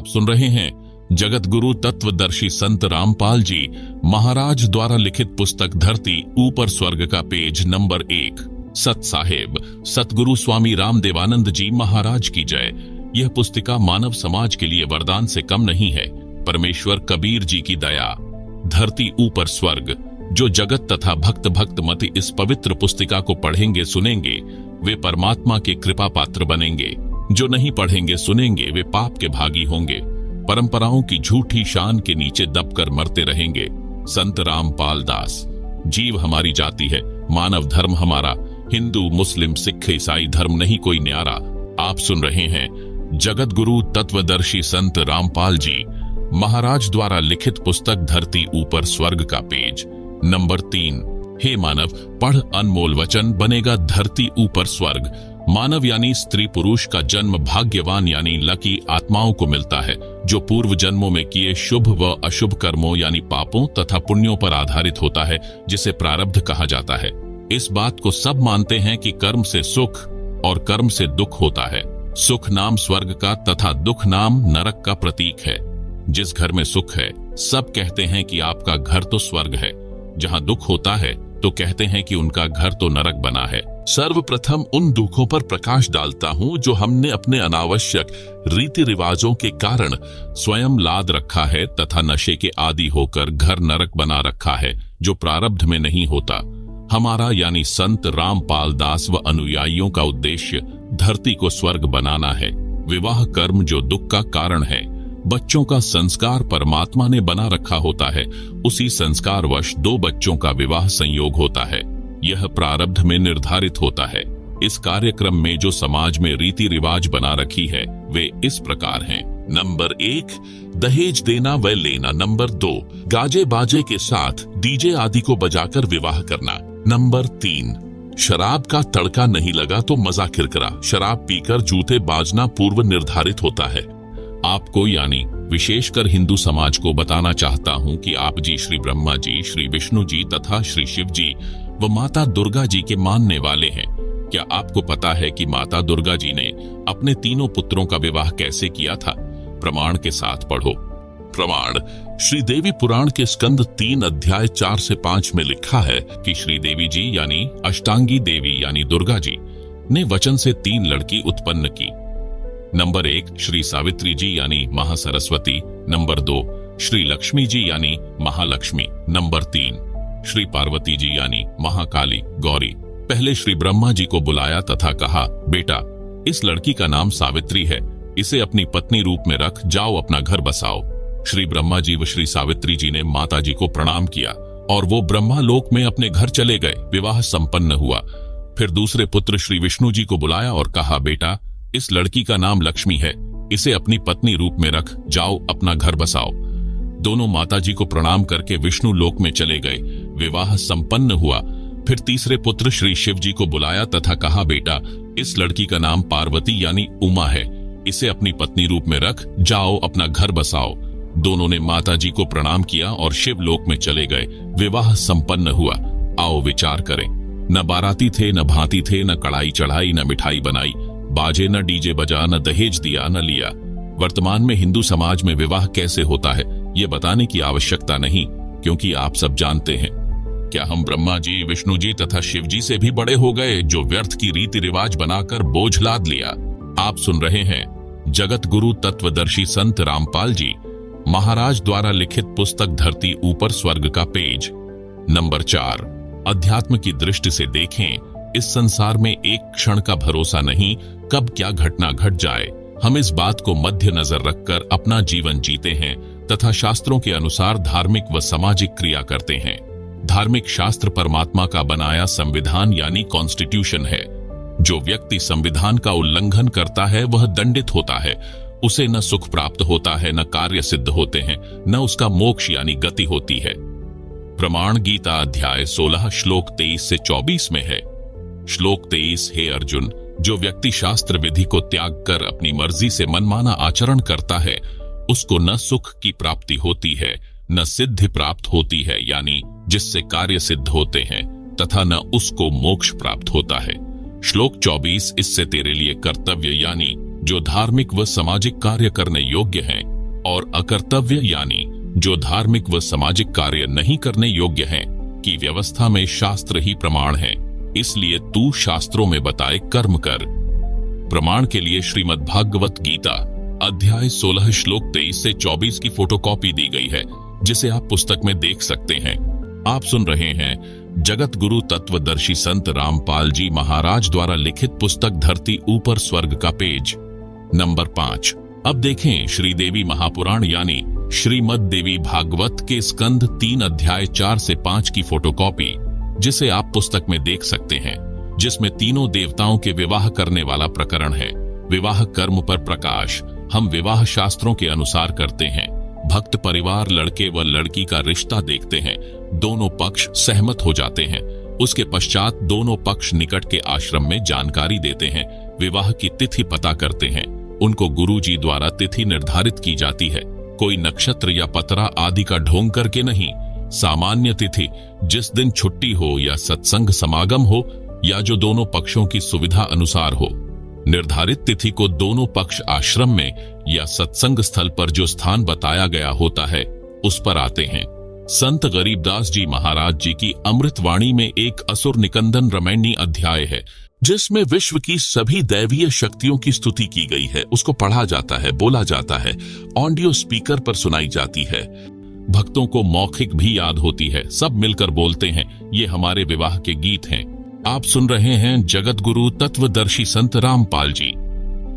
आप सुन रहे हैं जगत गुरु तत्वदर्शी संत रामपाल जी महाराज द्वारा लिखित पुस्तक धरती ऊपर स्वर्ग का पेज नंबर 1। सत साहेब सतगुरु स्वामी रामदेवानंद जी महाराज की जय। यह पुस्तिका मानव समाज के लिए वरदान से कम नहीं है। परमेश्वर कबीर जी की दया। धरती ऊपर स्वर्ग। जो जगत तथा भक्त भक्त मति इस पवित्र पुस्तिका को पढ़ेंगे सुनेंगे वे परमात्मा के कृपा पात्र बनेंगे। जो नहीं पढ़ेंगे सुनेंगे वे पाप के भागी होंगे। परंपराओं की झूठी शान के नीचे दबकर मरते रहेंगे। संत रामपाल दास। जीव हमारी जाति है, मानव धर्म हमारा। हिंदू मुस्लिम सिख ईसाई धर्म नहीं कोई न्यारा। आप सुन रहे हैं जगत गुरु तत्वदर्शी संत रामपाल जी महाराज द्वारा लिखित पुस्तक धरती ऊपर स्वर्ग का पेज नंबर 3। हे मानव, पढ़ अनमोल वचन, बनेगा धरती ऊपर स्वर्ग। मानव यानी स्त्री पुरुष का जन्म भाग्यवान यानी लकी आत्माओं को मिलता है, जो पूर्व जन्मों में किए शुभ व अशुभ कर्मों यानी पापों तथा पुण्यों पर आधारित होता है, जिसे प्रारब्ध कहा जाता है। इस बात को सब मानते हैं कि कर्म से सुख और कर्म से दुख होता है। सुख नाम स्वर्ग का तथा दुख नाम नरक का प्रतीक है। जिस घर में सुख है सब कहते हैं कि आपका घर तो स्वर्ग है, जहां दुख होता है तो कहते हैं कि उनका घर तो नरक बना है। सर्वप्रथम उन दुखों पर प्रकाश डालता हूं जो हमने अपने अनावश्यक रीति रिवाजों के कारण स्वयं लाद रखा है तथा नशे के आदी होकर घर नरक बना रखा है, जो प्रारब्ध में नहीं होता। हमारा यानी संत रामपाल दास व अनुयायियों का उद्देश्य धरती को स्वर्ग बनाना है। विवाह कर्म जो दुख का कारण है। बच्चों का संस्कार परमात्मा ने बना रखा होता है, उसी संस्कारवश 2 बच्चों का विवाह संयोग होता है। यह प्रारब्ध में निर्धारित होता है। इस कार्यक्रम में जो समाज में रीति रिवाज बना रखी है वे इस प्रकार हैं। नंबर 1 दहेज देना व लेना। नंबर 2 गाजे बाजे के साथ डीजे आदि को बजाकर विवाह करना। नंबर 3 शराब का तड़का नहीं लगा तो मजा किरकिरा। शराब पीकर जूते बाजना पूर्व निर्धारित होता है। आपको यानी विशेषकर हिंदू समाज को बताना चाहता हूं कि आप जी श्री ब्रह्मा जी, श्री विष्णु जी तथा श्री शिव जी व माता दुर्गा जी के मानने वाले हैं। क्या आपको पता है कि माता दुर्गा जी ने अपने 3 पुत्रों का विवाह कैसे किया था? प्रमाण के साथ पढ़ो। प्रमाण श्रीदेवी पुराण के स्कंद 3 अध्याय 4 से 5 में लिखा है कि श्रीदेवी जी यानी अष्टांगी देवी यानी दुर्गा जी ने वचन से 3 लड़की उत्पन्न की। नंबर 1 श्री सावित्री जी यानी महासरस्वती। नंबर 2 श्री लक्ष्मी जी यानी महालक्ष्मी। नंबर 3 श्री पार्वती जी यानी महाकाली गौरी। पहले श्री ब्रह्मा जी को बुलाया तथा कहा, बेटा इस लड़की का नाम सावित्री है, इसे अपनी पत्नी रूप में रख, जाओ अपना घर बसाओ। श्री ब्रह्मा जी व श्री सावित्री जी ने माता जी को प्रणाम किया और वो ब्रह्मा लोक में अपने घर चले गए। विवाह संपन्न हुआ। फिर दूसरे पुत्र श्री विष्णु जी को बुलाया और कहा, बेटा इस लड़की का नाम लक्ष्मी है, इसे अपनी पत्नी रूप में रख, जाओ अपना घर बसाओ। दोनों माता जी को प्रणाम करके विष्णु लोक में चले गए। विवाह संपन्न हुआ। फिर तीसरे पुत्र श्री शिव जी को बुलाया तथा कहा, बेटा इस लड़की का नाम पार्वती यानी उमा है, इसे अपनी पत्नी रूप में रख, जाओ अपना घर बसाओ। दोनों ने माता जी को प्रणाम किया और शिव लोक में चले गए। विवाह संपन्न हुआ। आओ विचार करें। न बाराती थे, न भांति थे, न कढ़ाई चढ़ाई, न मिठाई बनाई, बाजे न डीजे बजा, न दहेज दिया न लिया। वर्तमान में हिंदू समाज में विवाह कैसे होता है ये बताने की आवश्यकता नहीं, क्योंकि आप सब जानते हैं। क्या हम ब्रह्मा जी, विष्णु जी तथा शिव जी से भी बड़े हो गए जो व्यर्थ की रीति रिवाज बनाकर बोझ लाद लिया? आप सुन रहे हैं जगत गुरु तत्वदर्शी संत रामपाल जी महाराज द्वारा लिखित पुस्तक धरती ऊपर स्वर्ग का पेज नंबर 4। अध्यात्म की दृष्टि से देखें, इस संसार में एक क्षण का भरोसा नहीं, कब क्या घटना घट जाए। हम इस बात को मध्य नजर रखकर अपना जीवन जीते हैं तथा शास्त्रों के अनुसार धार्मिक व सामाजिक क्रिया करते हैं। धार्मिक शास्त्र परमात्मा का बनाया संविधान यानी कॉन्स्टिट्यूशन है। जो व्यक्ति संविधान का उल्लंघन करता है वह दंडित होता है। उसे न सुख प्राप्त होता है, न कार्य सिद्ध होते हैं, न उसका मोक्ष यानी गति होती है। प्रमाण गीता अध्याय 16 श्लोक 23 से 24 में है। श्लोक 23, हे अर्जुन, जो व्यक्ति शास्त्र विधि को त्याग कर अपनी मर्जी से मनमाना आचरण करता है उसको न सुख की प्राप्ति होती है न सिद्धि प्राप्त होती है यानी जिससे कार्य सिद्ध होते हैं, तथा न उसको मोक्ष प्राप्त होता है। श्लोक 24, इससे तेरे लिए कर्तव्य यानी जो धार्मिक व सामाजिक कार्य करने योग्य हैं, और अकर्तव्य यानी जो धार्मिक व सामाजिक कार्य नहीं करने योग्य हैं, की व्यवस्था में शास्त्र ही प्रमाण है। इसलिए तू शास्त्रों में बताए कर्म कर। प्रमाण के लिए श्रीमद् भागवत गीता अध्याय 16 श्लोक 23 से 24 की फोटोकॉपी दी गई है, जिसे आप पुस्तक में देख सकते हैं। आप सुन रहे हैं जगत गुरु तत्वदर्शी संत रामपाल जी महाराज द्वारा लिखित पुस्तक धरती ऊपर स्वर्ग का पेज नंबर 5। अब देखें श्रीदेवी महापुराण यानी श्रीमद् देवी भागवत के स्कंद 3 अध्याय 4 से 5 की फोटोकॉपी, जिसे आप पुस्तक में देख सकते हैं, जिसमें तीनों देवताओं के विवाह करने वाला प्रकरण है। विवाह कर्म पर प्रकाश हम विवाह शास्त्रों के अनुसार करते हैं। भक्त परिवार लड़के व लड़की का रिश्ता देखते हैं, दोनों पक्ष सहमत हो जाते हैं। उसके पश्चात दोनों पक्ष निकट के आश्रम में जानकारी देते हैं, विवाह की तिथि पता करते हैं। उनको गुरुजी द्वारा तिथि निर्धारित की जाती है, कोई नक्षत्र या पतरा आदि का ढोंग करके नहीं। सामान्य तिथि जिस दिन छुट्टी हो या सत्संग समागम हो या जो दोनों पक्षों की सुविधा अनुसार हो। निर्धारित तिथि को दोनों पक्ष आश्रम में या सत्संग स्थल पर जो स्थान बताया गया होता है उस पर आते हैं। संत गरीबदास जी महाराज जी की अमृतवाणी में एक असुर निकंदन रमैनी अध्याय है, जिसमें विश्व की सभी दैवीय शक्तियों की स्तुति की गई है। उसको पढ़ा जाता है, बोला जाता है, ऑडियो स्पीकर पर सुनाई जाती है। भक्तों को मौखिक भी याद होती है, सब मिलकर बोलते हैं। ये हमारे विवाह के गीत हैं। आप सुन रहे हैं जगत गुरु तत्वदर्शी संत रामपाल जी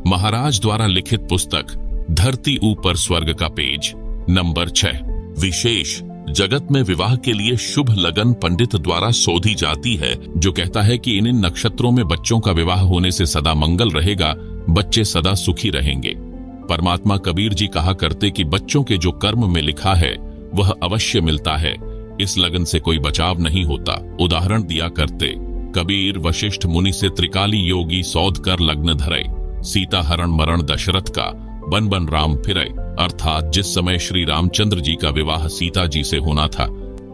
महाराज द्वारा लिखित पुस्तक धरती ऊपर स्वर्ग का पेज नंबर 6। विशेष जगत में विवाह के लिए शुभ लगन पंडित द्वारा शोधी जाती है, जो कहता है कि इन नक्षत्रों में बच्चों का विवाह होने से सदा मंगल रहेगा, बच्चे सदा सुखी रहेंगे। परमात्मा कबीर जी कहा करते कि बच्चों के जो कर्म में लिखा है वह अवश्य मिलता है, इस लगन से कोई बचाव नहीं होता। उदाहरण दिया करते, कबीर वशिष्ठ मुनि से त्रिकाली योगी सौध कर लग्न धरे, सीता हरण मरण दशरथ का, बन बन राम फिरे। अर्थात जिस समय श्री रामचंद्र जी का विवाह सीता जी से होना था,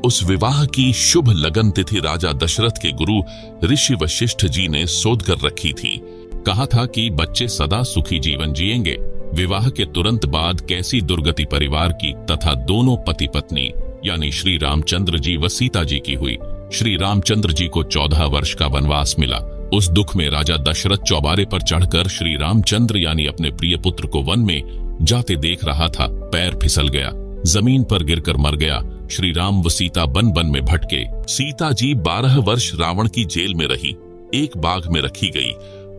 उस विवाह की शुभ लगन तिथि राजा दशरथ के गुरु ऋषि वशिष्ठ जी ने शोध कर रखी थी। कहा था कि बच्चे सदा सुखी जीवन जिएंगे। विवाह के तुरंत बाद कैसी दुर्गति परिवार की तथा दोनों पति पत्नी यानी श्री रामचंद्र जी व सीता जी की हुई। श्री रामचंद्र जी को 14 वर्ष का वनवास मिला। उस दुख में राजा दशरथ चौबारे पर चढ़कर श्री रामचंद्र यानी अपने प्रिय पुत्र को वन में जाते देख रहा था। पैर फिसल गया, जमीन पर गिरकर मर गया। श्री राम व सीता बन बन में भटके। सीता जी 12 वर्ष रावण की जेल में रही, एक बाग में रखी गई।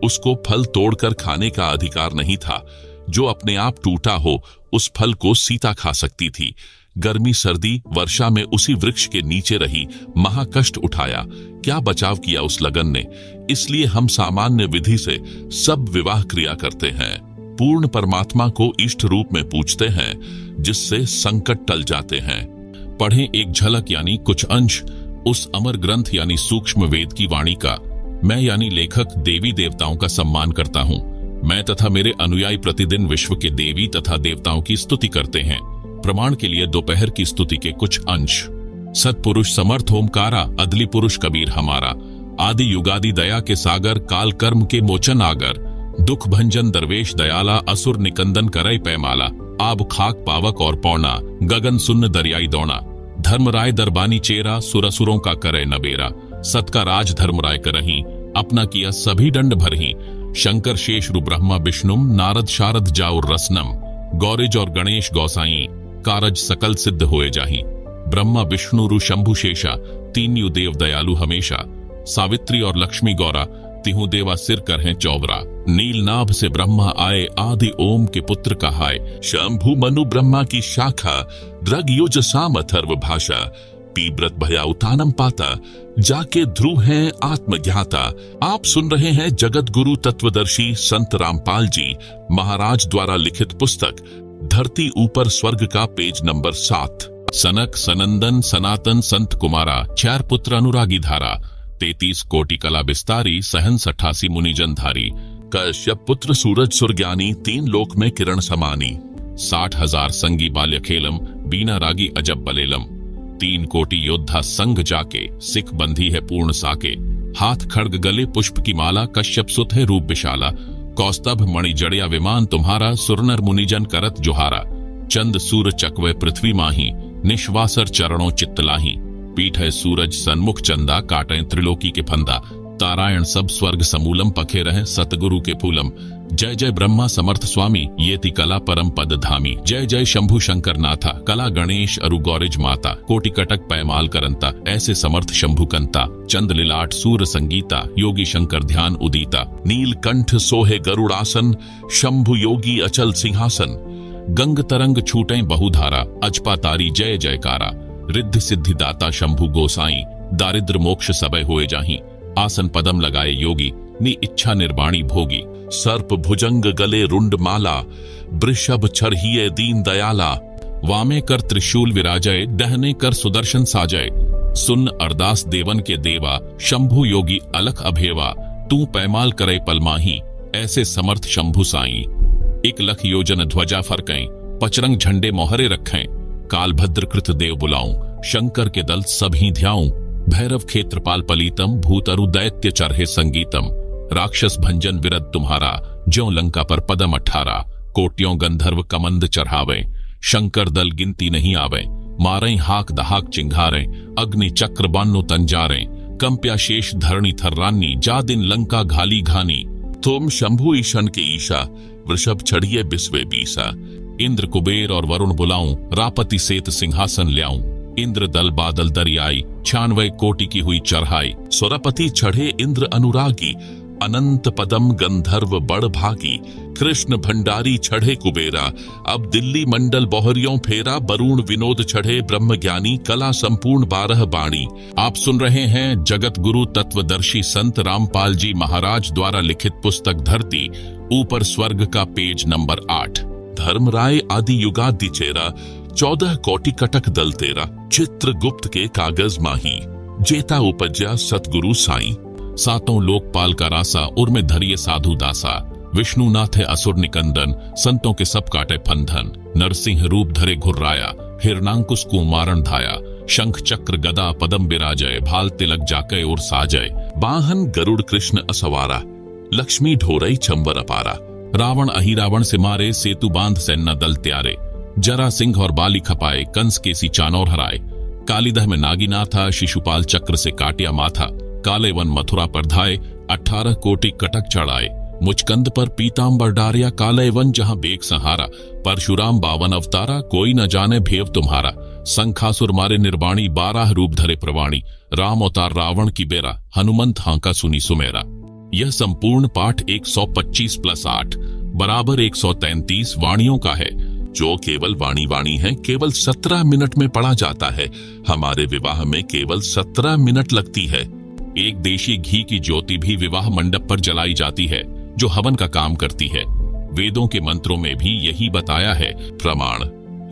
उसको फल तोड़कर खाने का अधिकार नहीं था। जो अपने आप टूटा हो उस फल को सीता खा सकती थी। गर्मी सर्दी वर्षा में उसी वृक्ष के नीचे रही, महाकष्ट उठाया। क्या बचाव किया उस लगन ने। इसलिए हम सामान्य विधि से सब विवाह क्रिया करते हैं। पूर्ण परमात्मा को इष्ट रूप में पूजते हैं, जिससे संकट टल जाते हैं। पढ़ें एक झलक यानी कुछ अंश उस अमर ग्रंथ यानी सूक्ष्म वेद की वाणी का। मैं यानी लेखक देवी देवताओं का सम्मान करता हूँ। मैं तथा मेरे अनुयायी प्रतिदिन विश्व के देवी तथा देवताओं की स्तुति करते हैं। प्रमाण के लिए दोपहर की स्तुति के कुछ अंश। सत्पुरुष समर्थ ओमकारा, अदली पुरुष कबीर हमारा। आदि युगादि दया के सागर, काल कर्म के मोचन आगर। दुख भंजन दरवेश दयाला, असुर निकंदन करय पैमाला। आब खाक पावक और पौना, गगन सुन्न दरियाई दौना। धर्मराय दरबानी चेरा, सुरसुरों का करे नबेरा। सत का राज धर्मराय करही, अपना किया सभी दंड भरही। शंकर शेष रु ब्रह्मा विष्णुम, नारद शारद जाउर रसनम। गौरिज और गणेश गौसाई, कारज सकल सिद्ध होए जाही। ब्रह्मा विष्णु रु शंभु शेषा, तीन यु देव दयालु हमेशा। सावित्री और लक्ष्मी गौरा, तिहु देवा सिर कर हैं चौबरा। नील नाभ से ब्रह्मा आए, आदि ओम के पुत्र कहाय। शंभु मनु ब्रह्मा की शाखा, द्रग युज साम अथर्व भाषा। पीब्रत भया उतानम पाता, जाके ध्रुव हैं आत्मज्ञाता। आप सुन रहे हैं जगत गुरु तत्वदर्शी संत रामपाल जी महाराज द्वारा लिखित पुस्तक धरती ऊपर स्वर्ग का पेज नंबर 7। सनक सनंदन सनातन संत कुमारा, 4 पुत्र अनुरागी धारा। 33 कोटि कला विस्तारी, सहंस 88 मुनिजन धारी। कश्यप पुत्र सूरज सुरज्ञानी, 3 लोक में किरण समानी। 60,000 संगी बाल्य खेलम, बीना रागी अजब बलेलम। 3 कोटि योद्धा संग जाके, सिख बंधी है पूर्ण साके। हाथ खड्ग गले पुष्प की माला, कश्यप सुत है रूप विशाला। कौस्तभ मणि जड़िया विमान तुम्हारा, सुरनर मुनिजन करत जोहारा। चंद सूर चकवे पृथ्वी माही, निश्वासर चरणों चित्तलाही। पीठ है सूरज सन्मुख चंदा, काटे त्रिलोकी के फंदा। तारायण सब स्वर्ग समूलम, पखे रहे सतगुरु के फूलम। जय जय ब्रह्मा समर्थ स्वामी, येति कला परम पद धामी। जय जय शंभु शंकर नाथा, कला गणेश अरु गौरिज माता। कोटि कटक पैमाल करंता, ऐसे समर्थ शंभु कंता। चंद लिलाट सूर संगीता, योगी शंकर ध्यान उदीता। नीलकंठ सोहे गरुड़ासन, शंभु योगी अचल सिंहासन। गंग तरंग छूटे बहुधारा, अजपा तारी जय जयकारा। रिद्धि सिद्धि दाता शंभु गोसाई, दारिद्र मोक्ष सबय होए जाही। आसन पदम लगाए योगी, नि इच्छा निर्वाणी भोगी। सर्प भुजंग गले रुंड माला, वृषभ छरहिए दीन दयाला। वामे कर त्रिशूल विराजय, दहने कर सुदर्शन साजय। सुन अरदास देवन के देवा, शंभु योगी अलख अभेवा। तू पैमाल करे पलमाही, ऐसे समर्थ शंभु साई। 1 लख योजन ध्वजा फरकें, पचरंग झंडे मोहरे रखें। काल भद्र कृत देव बुलाऊं, शंकर के दल सभी ध्याऊं। भैरव क्षेत्रपाल पलीतम, भूतरु दैत्य चरहे संगीतम। राक्षस भंजन विरद तुम्हारा, ज्यों लंका पर पदम 18। कोटियों गंधर्व कमंद चढ़ावे, शंकर दल गिनती नहीं आवे। मारें हाक दहाक चिंघारें, अग्नि चक्र बान्नो तंजारें। कंप्या शेष धरणी थर्रानी, जा दिन लंका घाली घानी। तुम शंभु ईशन के ईशा, वृषभ चढ़िए बिस्वे बीसा। इंद्र कुबेर और वरुण बुलाऊं, रापति सेत सिंहासन ल्याऊं। इंद्र दल बादल दरियाई, 96 कोटि की हुई चढ़ाई। सुरपति चढ़े इंद्र अनुरागी, अनंत पदम गंधर्व बड़ भागी। कृष्ण भंडारी चढ़े कुबेरा, अब दिल्ली मंडल बोहरियों फेरा। वरुण विनोद चढ़े ब्रह्म ज्ञानी, कला संपूर्ण 12 बाणी। आप सुन रहे हैं जगत गुरु तत्वदर्शी संत रामपाल जी महाराज द्वारा लिखित पुस्तक धरती ऊपर स्वर्ग का पेज नंबर 8। धर्मराय आदि युगादि चेरा, 14 कोटि कटक दल तेरा। चित्रगुप्त के कागज माही, जेता उपज्या सतगुरु साई। सातों लोकपाल का रासा, उर्मे धरिये साधु दासा। विष्णु नाथ है असुर निकंदन, संतों के सब काटे फंधन। नरसिंह रूप धरे घुर्राया, हिरणांकुश को मारण धाया। शंख चक्र गदा पदम विराजय, भाल तिलक जाके और साजय। वाहन गरुड़ कृष्ण असवारा, लक्ष्मी ढोरई चंबर अपारा। रावण अहिरावण से मारे, सेतु बांध सैन्ना दल त्यारे। जरा सिंह और बाली खपाए, कंस केसी चानौर हराए। कालीदह में नागिना था, शिशुपाल चक्र से काटिया माथा। काले वन मथुरा पर धाए, 18 कोटि कटक चढ़ाए। मुचकंद पर पीतांबर डारिया, काले वन जहां बेग सहारा। परशुराम 52 अवतारा, कोई न जाने भेव तुम्हारा। संखासुर मारे निर्वाणी, 12 रूप धरे प्रवाणी। राम अवतार रावण की बेरा, हनुमंत हांका सुनी सुमेरा। यह संपूर्ण पाठ 125 + 8 बराबर 133 वाणियों का है, जो केवल वाणी है। केवल 17 मिनट में पढ़ा जाता है। हमारे विवाह में केवल 17 मिनट लगती है। एक देशी घी की ज्योति भी विवाह मंडप पर जलाई जाती है, जो हवन का काम करती है। वेदों के मंत्रों में भी यही बताया है। प्रमाण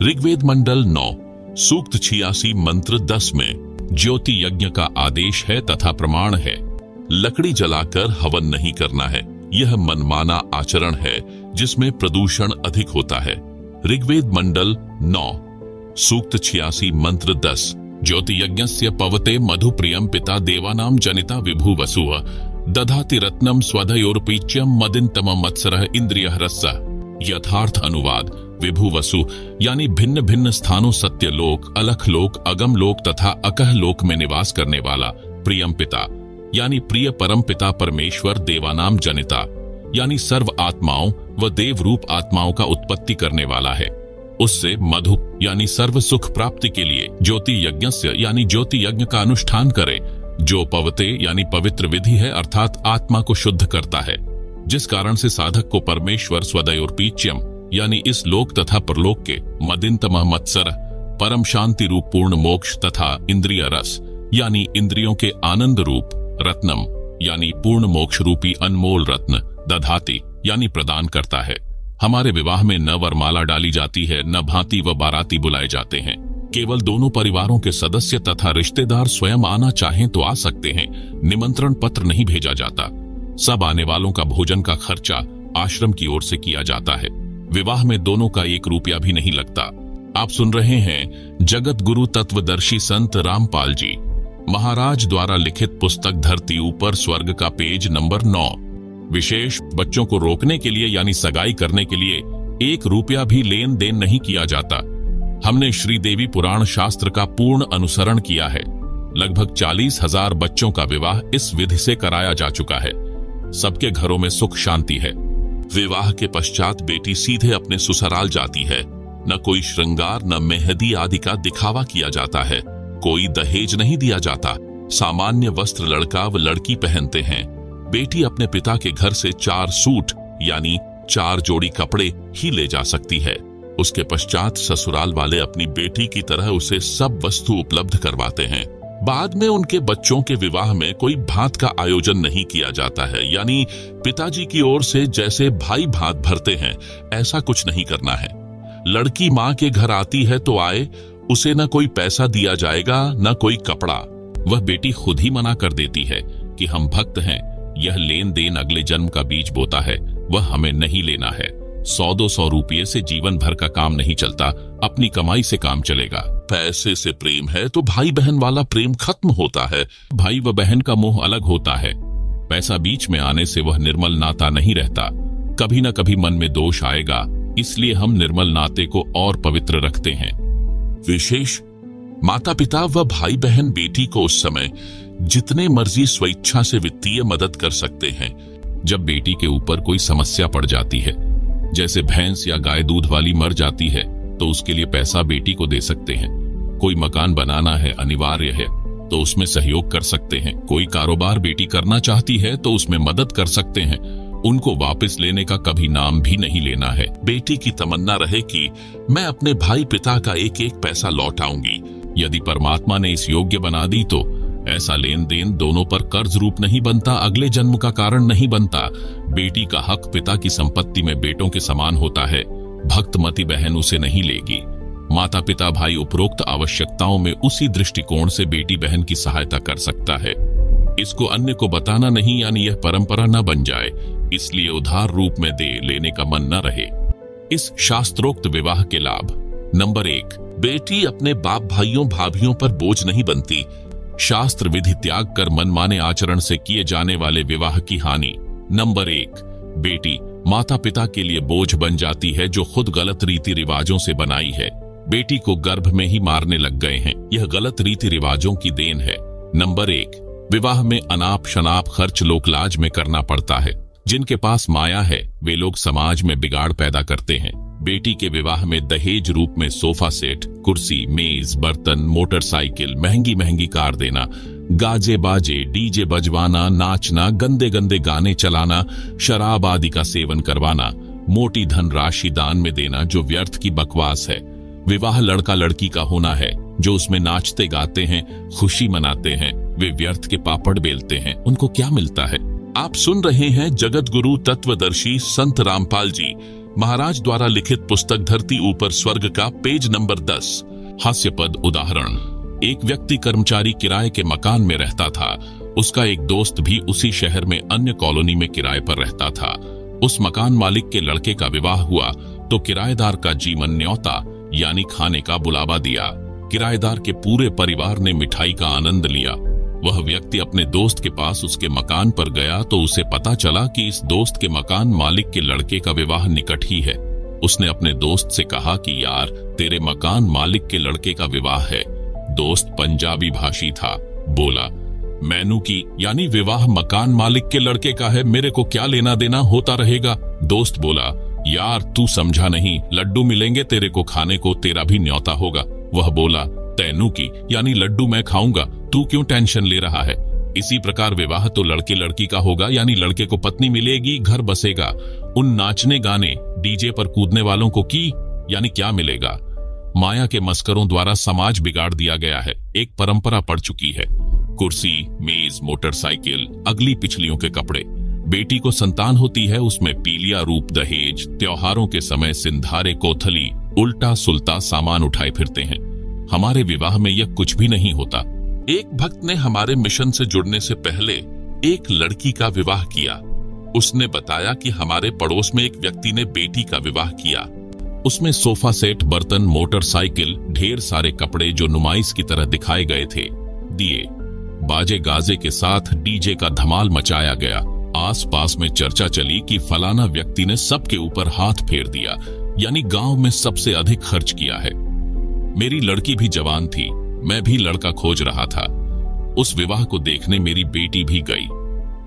ऋग्वेद मंडल 9 सूक्त 86 मंत्र 10 में ज्योति यज्ञ का आदेश है तथा प्रमाण है। लकड़ी जलाकर हवन नहीं करना है। यह मनमाना आचरण है, जिसमें प्रदूषण अधिक होता है। ऋग्वेद मंडल 9 सूक्त 86 मंत्र 10। ज्योति यज्ञस्य पवते मधुप्रियम पिता देवानाम जनिता विभु वसुः दधाति रत्नम स्वधयोर्पीच्यम मदिन्तम मत्सरः इंद्रियः रसः। यथार्थ अनुवाद विभु वसु यानी भिन्न भिन्न स्थानों सत्यलोक, अलख लोक, अगम लोक तथा अकह लोक में निवास करने वाला। प्रियम पिता यानी प्रिय परम पिता परमेश्वर। देवानाम जनिता यानी सर्व आत्माओं व देव रूप आत्माओं का उत्पत्ति करने वाला है। उससे मधु यानी सर्व सुख प्राप्ति के लिए ज्योति यज्ञस्य यानी ज्योति यज्ञ का अनुष्ठान करे, जो पवते यानी पवित्र विधि है, अर्थात आत्मा को शुद्ध करता है, जिस कारण से साधक को परमेश्वर स्वदयोर्पीच्यम यानी इस लोक तथा परलोक के मदिन्तम मत्सर परम शांति रूप पूर्ण मोक्ष तथा इंद्रिय रस यानी इंद्रियों के आनंद रूप रत्नम यानी पूर्ण मोक्ष रूपी अनमोल रत्न दधाति यानी प्रदान करता है। हमारे विवाह में न वरमाला डाली जाती है, न भांति व बाराती बुलाए जाते हैं। केवल दोनों परिवारों के सदस्य तथा रिश्तेदार स्वयं आना चाहें तो आ सकते हैं। निमंत्रण पत्र नहीं भेजा जाता। सब आने वालों का भोजन का खर्चा आश्रम की ओर से किया जाता है। विवाह में दोनों का 1 रुपया भी नहीं लगता। आप सुन रहे हैं जगत गुरु तत्वदर्शी संत रामपाल जी महाराज द्वारा लिखित पुस्तक धरती ऊपर स्वर्ग का पेज नंबर 9। विशेष बच्चों को रोकने के लिए यानी सगाई करने के लिए 1 रुपया भी लेन देन नहीं किया जाता। हमने श्रीदेवी पुराण शास्त्र का पूर्ण अनुसरण किया है। लगभग 40,000 बच्चों का विवाह इस विधि से कराया जा चुका है। सबके घरों में सुख शांति है। विवाह के पश्चात बेटी सीधे अपने ससुराल जाती है। न कोई श्रृंगार न मेहंदी आदि का दिखावा किया जाता है। कोई दहेज नहीं दिया जाता। सामान्य वस्त्र लड़का व लड़की पहनते हैं। बेटी अपने पिता के घर से 4 सूट यानी 4 जोड़ी कपड़े ही ले जा सकती है। उसके पश्चात ससुराल वाले अपनी बेटी की तरह उसे सब वस्तु उपलब्ध करवाते हैं। बाद में उनके बच्चों के विवाह में कोई भात का आयोजन नहीं किया जाता है, यानी पिताजी की ओर से जैसे भाई भात भरते हैं ऐसा कुछ नहीं करना है। लड़की माँ के घर आती है तो आए, उसे न कोई पैसा दिया जाएगा न कोई कपड़ा। वह बेटी खुद ही मना कर देती है कि हम भक्त हैं, यह लेन देन अगले जन्म का बीज बोता है, वह हमें नहीं लेना है। 100-200 रुपये से जीवन भर का काम नहीं चलता, अपनी कमाई से काम चलेगा। पैसे से प्रेम है तो भाई बहन वाला प्रेम खत्म होता है। भाई व बहन का मोह अलग होता है। पैसा बीच में आने से वह निर्मल नाता नहीं रहता। कभी न कभी मन में दोष आएगा, इसलिए हम निर्मल नाते को और पवित्र रखते हैं। विशेष माता पिता व भाई बहन बेटी को उस समय जितने मर्जी स्वेच्छा से वित्तीय मदद कर सकते हैं। जब बेटी के ऊपर कोई समस्या पड़ जाती है, जैसे भैंस या गाय दूध वाली मर जाती है, तो उसके लिए पैसा बेटी को दे सकते हैं। कोई मकान बनाना है, अनिवार्य है, तो उसमें सहयोग कर सकते हैं। कोई कारोबार बेटी करना चाहती है तो उसमें मदद कर सकते हैं। उनको वापस लेने का कभी नाम भी नहीं लेना है। बेटी की तमन्ना रहे कि मैं अपने भाई पिता का एक एक पैसा लौटाऊंगी। यदि परमात्मा ने इस योग्य बना दी तो ऐसा लेन देन दोनों पर कर्ज रूप नहीं बनता, अगले जन्म का कारण नहीं बनता। बेटी का हक पिता की संपत्ति में बेटों के समान होता है। भक्तमती बहन उसे नहीं लेगी। माता पिता भाई उपरोक्त आवश्यकताओं में उसी दृष्टिकोण से बेटी बहन की सहायता कर सकता है। इसको अन्य को बताना नहीं, यानी यह परंपरा न बन जाए, इसलिए उधार रूप में दे लेने का मन न रहे। इस शास्त्रोक्त विवाह के लाभ। नंबर 1, बेटी अपने बाप भाइयों भाभियों पर बोझ नहीं बनती। शास्त्र विधि त्याग कर मनमाने आचरण से किए जाने वाले विवाह की हानि। नंबर 1, बेटी माता पिता के लिए बोझ बन जाती है जो खुद गलत रीति रिवाजों से बनाई है। बेटी को गर्भ में ही मारने लग गए हैं। यह गलत रीति रिवाजों की देन है। नंबर 1, विवाह में अनाप शनाप खर्च लोकलाज में करना पड़ता है। जिनके पास माया है वे लोग समाज में बिगाड़ पैदा करते हैं। बेटी के विवाह में दहेज रूप में सोफा सेट, कुर्सी, मेज, बर्तन, मोटरसाइकिल, महंगी महंगी कार देना, गाजे बाजे, डीजे बजवाना, नाचना, गंदे गंदे गाने चलाना, शराब आदि का सेवन करवाना, मोटी धन राशि दान में देना जो व्यर्थ की बकवास है। विवाह लड़का लड़की का होना है जो उसमें नाचते गाते हैं, खुशी मनाते हैं। वे व्यर्थ के पापड़ बेलते हैं, उनको क्या मिलता है। आप सुन रहे हैं जगत गुरु तत्वदर्शी संत रामपाल जी महाराज द्वारा लिखित पुस्तक धरती ऊपर स्वर्ग का पेज नंबर 10। हास्यपद उदाहरण। एक व्यक्ति कर्मचारी किराए के मकान में रहता था। उसका एक दोस्त भी उसी शहर में अन्य कॉलोनी में किराए पर रहता था। उस मकान मालिक के लड़के का विवाह हुआ तो किराएदार का जीवन न्योता यानी खाने का बुलावा दिया। किराएदार के पूरे परिवार ने मिठाई का आनंद लिया। वह व्यक्ति अपने दोस्त के पास उसके मकान पर गया तो उसे पता चला कि इस दोस्त के मकान मालिक के लड़के का विवाह निकट ही है। उसने अपने दोस्त से कहा कि यार, तेरे मकान मालिक के लड़के का विवाह है। दोस्त पंजाबी भाषी था, बोला मैनू की यानी विवाह मकान मालिक के लड़के का है, मेरे को क्या लेना देना, होता रहेगा। दोस्त बोला यार तू समझा नहीं, लड्डू मिलेंगे तेरे को खाने को, तेरा भी न्योता होगा। वह बोला तैनू की यानी लड्डू मैं खाऊंगा, तू क्यों टेंशन ले रहा है। इसी प्रकार विवाह तो लड़के लड़की का होगा, यानी लड़के को पत्नी मिलेगी, घर बसेगा। उन नाचने गाने डीजे पर कूदने वालों को की यानी क्या मिलेगा। माया के मस्करों द्वारा समाज बिगाड़ दिया गया है। एक परंपरा पड़ चुकी है। कुर्सी, मेज, मोटरसाइकिल, अगली पिछलियों के कपड़े। बेटी को संतान होती है, उसमें पीलिया रूप दहेज, त्योहारों के समय सिंधारे कोथली, उल्टा सुल्टा सामान उठाए फिरते हैं। हमारे विवाह में यह कुछ भी नहीं होता। एक भक्त ने हमारे मिशन से जुड़ने से पहले एक लड़की का विवाह किया। उसने बताया कि हमारे पड़ोस में एक व्यक्ति ने बेटी का विवाह किया। उसमें सोफा सेट, बर्तन, मोटरसाइकिल, ढेर सारे कपड़े जो नुमाइश की तरह दिखाए गए थे, दिए, बाजे गाजे के साथ डीजे का धमाल मचाया गया। आसपास में चर्चा चली कि फलाना व्यक्ति ने सबके ऊपर हाथ फेर दिया, यानी गांव में सबसे अधिक खर्च किया है। मेरी लड़की भी जवान थी, मैं भी लड़का खोज रहा था। उस विवाह को देखने मेरी बेटी भी गई।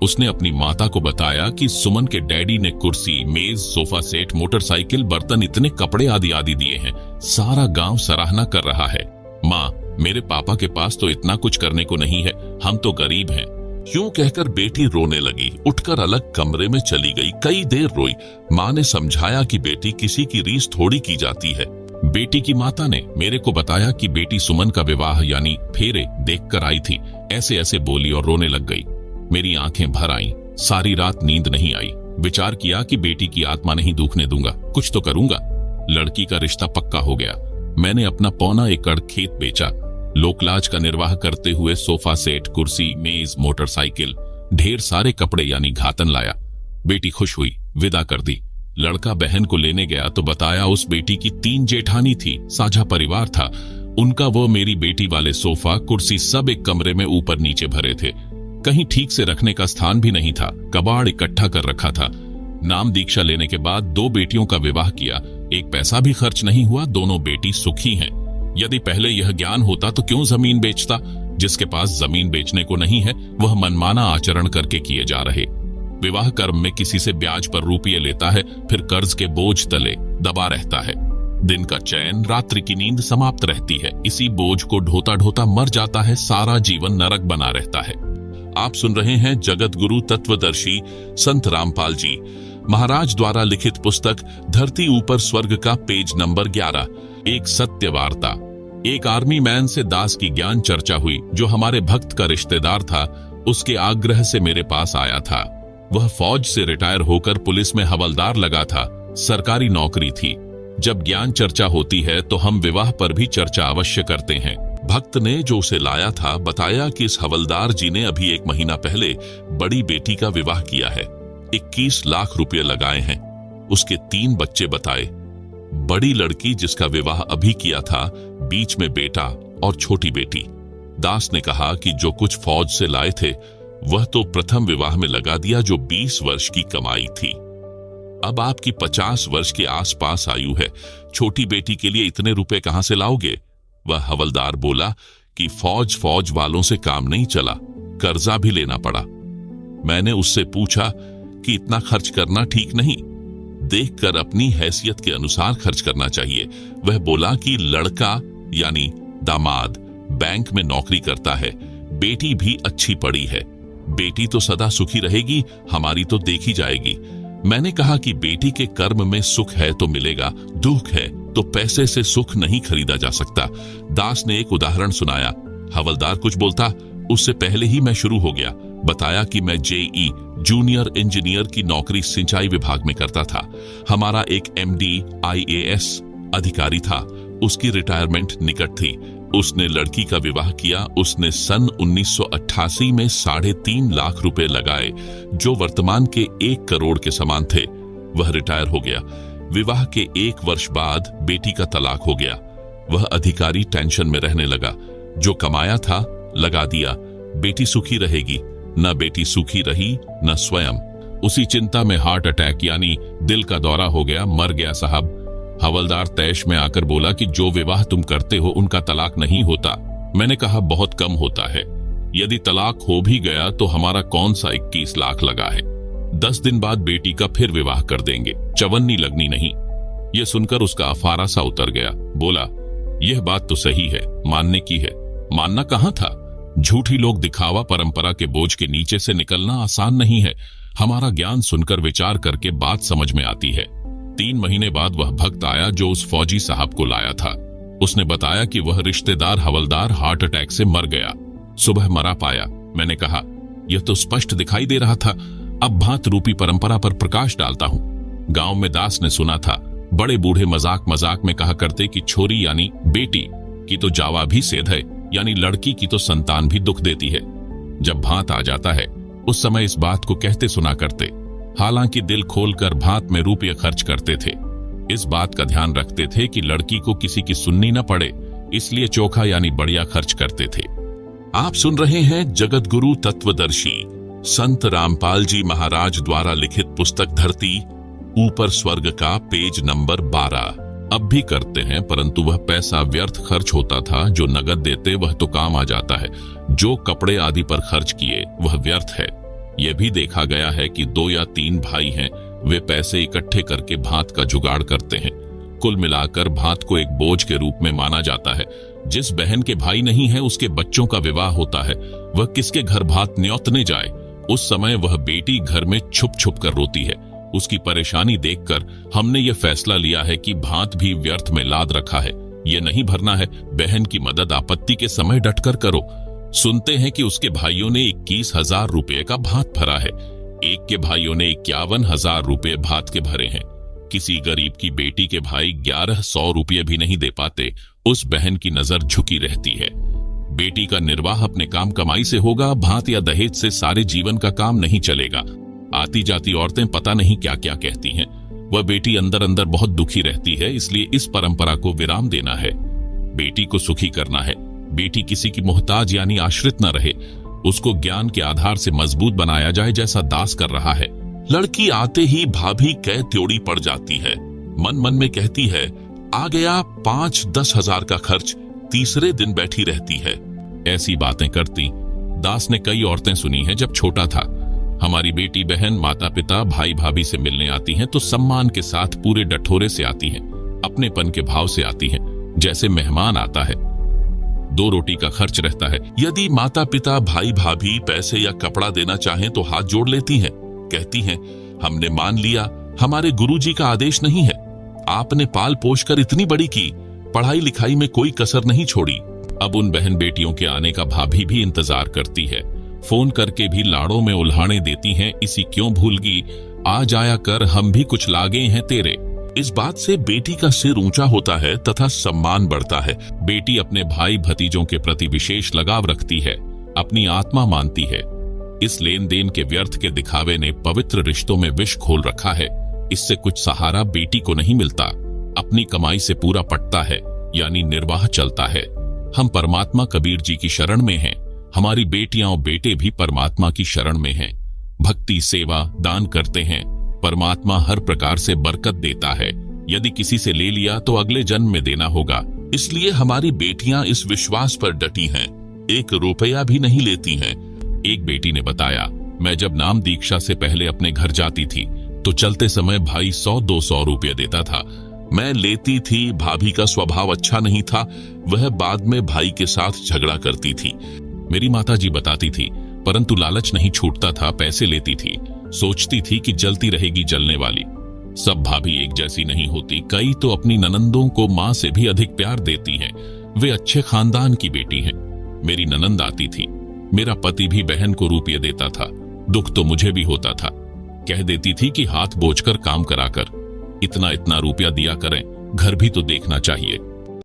उसने अपनी माता को बताया कि सुमन के डैडी ने कुर्सी, मेज, सोफा सेट, मोटरसाइकिल, बर्तन, इतने कपड़े आदि आदि दिए हैं। सारा गांव सराहना कर रहा है। माँ, मेरे पापा के पास तो इतना कुछ करने को नहीं है, हम तो गरीब हैं। यूं कहकर बेटी रोने लगी, उठकर अलग कमरे में चली गई। कई देर रोई। माँ ने समझाया कि बेटी, किसी की रीस थोड़ी की जाती है। बेटी की माता ने मेरे को बताया कि बेटी सुमन का विवाह यानी फेरे देखकर आई थी। ऐसे ऐसे बोली और रोने लग गई। मेरी आंखें भर आईं। सारी रात नींद नहीं आई। विचार किया कि बेटी की आत्मा नहीं दुखने दूंगा, कुछ तो करूंगा। लड़की का रिश्ता पक्का हो गया। मैंने अपना 1.25 एकड़ खेत बेचा। लोकलाज का निर्वाह करते हुए सोफा सेट, कुर्सी, मेज, मोटरसाइकिल, ढेर सारे कपड़े यानी घातन लाया। बेटी खुश हुई, विदा कर दी। लड़का बहन को लेने गया तो बताया उस बेटी की 3 जेठानी थी, साझा परिवार था। उनका वो मेरी बेटी वाले सोफा, कुर्सी सब एक कमरे में ऊपर नीचे भरे थे। कहीं ठीक से रखने का स्थान भी नहीं था। कबाड़ इकट्ठा कर रखा था। नाम दीक्षा लेने के बाद 2 बेटियों का विवाह किया। एक पैसा भी खर्च नहीं हुआ। दोनों बेटी सुखी हैं। यदि पहले यह ज्ञान होता तो क्यों जमीन बेचता? जिसके पास जमीन बेचने को नहीं है वह मनमाना आचरण करके किए जा रहे। विवाह कर्म में किसी से ब्याज पर रुपये लेता है, फिर कर्ज के बोझ तले दबा रहता है। दिन का चैन, रात्रि की नींद समाप्त रहती है। इसी बोझ को ढोता ढोता मर जाता है। सारा जीवन नरक बना रहता है। आप सुन रहे हैं जगत गुरु तत्वदर्शी संत रामपाल जी महाराज द्वारा लिखित पुस्तक धरती ऊपर स्वर्ग का पेज नंबर 11। एक सत्य वार्ता। एक आर्मी मैन से दास की ज्ञान चर्चा हुई, जो हमारे भक्त का रिश्तेदार था। उसके आग्रह से मेरे पास आया था। वह फौज से रिटायर होकर पुलिस में हवलदार लगा था। सरकारी नौकरी थी। जब ज्ञान चर्चा होती है तो हम विवाह पर भी चर्चा अवश्य करते हैं। भक्त ने जो उसे लाया था बताया कि इस हवलदार जी ने अभी 1 महीना पहले बड़ी बेटी का विवाह किया है। 21 लाख रुपए लगाए हैं। उसके 3 बच्चे बताए। बड़ी लड़की जिसका विवाह अभी किया था, बीच में बेटा और छोटी बेटी। दास ने कहा कि जो कुछ फौज से लाए थे वह तो प्रथम विवाह में लगा दिया, जो 20 वर्ष की कमाई थी। अब आपकी 50 वर्ष के आसपास आयु है। छोटी बेटी के लिए इतने रुपए कहां से लाओगे? वह हवलदार बोला कि फौज वालों से काम नहीं चला, कर्जा भी लेना पड़ा। मैंने उससे पूछा कि इतना खर्च करना ठीक नहीं, देखकर अपनी हैसियत के अनुसार खर्च करना चाहिए। वह बोला कि लड़का यानी दामाद बैंक में नौकरी करता है, बेटी भी अच्छी पढ़ी है। बेटी तो सदा सुखी रहेगी, हमारी तो देखी जाएगी। मैंने कहा कि बेटी के कर्म में सुख है तो मिलेगा, दुख है तो पैसे से सुख नहीं खरीदा जा सकता। दास ने एक उदाहरण सुनाया। हवलदार कुछ बोलता, उससे पहले ही मैं शुरू हो गया। बताया कि मैं जेई जूनियर इंजीनियर की नौकरी सिंचाई विभाग में करता था। हमारा एक MD IAS अधिकारी था। उसकी रिटायरमेंट निकट थी। उसने लड़की का विवाह किया। उसने सन 1988 में 3.5 लाख रुपए लगाए, जो वर्तमान के 1 करोड़ के समान थे। वह रिटायर हो गया। विवाह के 1 वर्ष बाद बेटी का तलाक हो गया। वह अधिकारी टेंशन में रहने लगा। जो कमाया था लगा दिया। बेटी सुखी रहेगी। न बेटी सुखी रही न स्वयं। उसी चिंता में हार्ट अटैक यानी दिल का दौरा हो गया, मर गया साहब। हवलदार तैश में आकर बोला कि जो विवाह तुम करते हो उनका तलाक नहीं होता। मैंने कहा बहुत कम होता है। यदि तलाक हो भी गया तो हमारा कौन सा 21 लाख लगा है। 10 दिन बाद बेटी का फिर विवाह कर देंगे, चवन्नी लगनी नहीं। यह सुनकर उसका अफारा सा उतर गया। बोला, यह बात तो सही है, मानने की है। मानना कहाँ था। झूठी लोग दिखावा परंपरा के बोझ के नीचे से निकलना आसान नहीं है। हमारा ज्ञान सुनकर विचार करके बात समझ में आती है। 3 महीने बाद वह भक्त आया जो उस फौजी साहब को लाया था। उसने बताया कि वह रिश्तेदार हवलदार हार्ट अटैक से मर गया, सुबह मरा पाया। मैंने कहा, यह तो स्पष्ट दिखाई दे रहा था। अब भात रूपी परंपरा पर प्रकाश डालता हूं। गांव में दास ने सुना था, बड़े बूढ़े मजाक मजाक में कहा करते कि छोरी यानी बेटी की तो जावा भी सेध है, यानी लड़की की तो संतान भी दुख देती है। जब भात आ जाता है उस समय इस बात को कहते सुना करते। हालांकि दिल खोलकर भात में रुपये खर्च करते थे। इस बात का ध्यान रखते थे कि लड़की को किसी की सुननी न पड़े, इसलिए चोखा यानी बढ़िया खर्च करते थे। आप सुन रहे हैं जगत गुरु तत्वदर्शी संत रामपाल जी महाराज द्वारा लिखित पुस्तक धरती ऊपर स्वर्ग का पेज नंबर 12। अब भी करते हैं, परंतु वह पैसा व्यर्थ खर्च होता था। जो नगद देते वह तो काम आ जाता है, जो कपड़े आदि पर खर्च किए वह व्यर्थ है। यह भी देखा गया है कि 2 या 3 भाई हैं, वे पैसे इकट्ठे करके भात का जुगाड़ करते हैं। कुल मिलाकर भात को एक बोझ के रूप में माना जाता है। जिस बहन के भाई नहीं है उसके बच्चों का विवाह होता है, वह किसके घर भात न्योतने जाए। उस समय वह बेटी घर में छुप छुप कर रोती है। उसकी परेशानी देखकर हमने ये फैसला लिया है कि भात भी व्यर्थ में लाद रखा है, ये नहीं भरना है। बहन की मदद आपत्ति के समय डटकर करो। सुनते हैं कि उसके भाइयों ने 21,000 रुपये का भात भरा है। एक के भाइयों ने 51,000 रुपये भात के भरे हैं। किसी गरीब की बेटी के भाई 1100 रुपये भी नहीं दे पाते। उस बहन की नजर झुकी रहती है। बेटी का निर्वाह अपने काम कमाई से होगा, भात या दहेज से सारे जीवन का काम नहीं चलेगा। आती जाती औरतें पता नहीं क्या क्या कहती हैं। वह बेटी अंदर अंदर बहुत दुखी रहती है, इसलिए इस परंपरा को विराम देना है। बेटी को सुखी करना है। बेटी किसी की मोहताज यानी आश्रित न रहे। उसको ज्ञान के आधार से मजबूत बनाया जाए, जैसा दास कर रहा है। लड़की आते ही भाभी कै त्योड़ी पड़ जाती है। मन मन में कहती है, आ गया 5-10 हजार का खर्च। तीसरे दिन बैठी रहती है। ऐसी बातें करती दास ने कई औरतें सुनी हैं जब छोटा था। हमारी बेटी बहन माता पिता भाई भाभी से मिलने आती हैं तो सम्मान के साथ पूरे डठोरे से आती हैं, अपनेपन के भाव से आती हैं, जैसे मेहमान आता है। 2 रोटी का खर्च रहता है। यदि माता पिता भाई भाभी पैसे या कपड़ा देना चाहें तो हाथ जोड़ लेती हैं। कहती हैं, हमने मान लिया, हमारे गुरुजी का आदेश नहीं है। आपने पाल पोष कर इतनी बड़ी की, पढ़ाई लिखाई में कोई कसर नहीं छोड़ी। अब उन बहन बेटियों के आने का भाभी भी इंतजार करती है। फोन करके भी लाड़ों में उल्हाने देती हैं, इसी क्यों भूलगी, आ जाया कर, हम भी कुछ लागे हैं तेरे। इस बात से बेटी का सिर ऊंचा होता है तथा सम्मान बढ़ता है। बेटी अपने भाई भतीजों के प्रति विशेष लगाव रखती है, अपनी आत्मा मानती है। इस लेन देन के व्यर्थ के दिखावे ने पवित्र रिश्तों में विष घोल रखा है। इससे कुछ सहारा बेटी को नहीं मिलता। अपनी कमाई से पूरा पटता है, यानी निर्वाह चलता है। हम परमात्मा कबीर जी की शरण में हैं। हमारी बेटियां और बेटे भी परमात्मा की शरण में हैं। भक्ति सेवा दान करते हैं। परमात्मा हर प्रकार से बरकत देता है। यदि किसी से ले लिया तो अगले जन्म में देना होगा। इसलिए हमारी बेटियां इस विश्वास पर डटी हैं, 1 रुपया भी नहीं लेती हैं। एक बेटी ने बताया, मैं जब नाम दीक्षा से पहले अपने घर जाती थी तो चलते समय भाई 100-200 रुपये देता था। मैं लेती थी। भाभी का स्वभाव अच्छा नहीं था, वह बाद में भाई के साथ झगड़ा करती थी। मेरी माताजी बताती थी, परंतु लालच नहीं छूटता था, पैसे लेती थी। सोचती थी कि जलती रहेगी जलने वाली। सब भाभी एक जैसी नहीं होती। कई तो अपनी ननंदों को मां से भी अधिक प्यार देती हैं। वे अच्छे खानदान की बेटी हैं। मेरी ननंद आती थी। मेरा पति भी बहन को रुपये देता था। दुख तो मुझे भी होता था। कह देती थी कि हाथ बोझकर काम कराकर इतना इतना रुपया दिया करें, घर भी तो देखना चाहिए।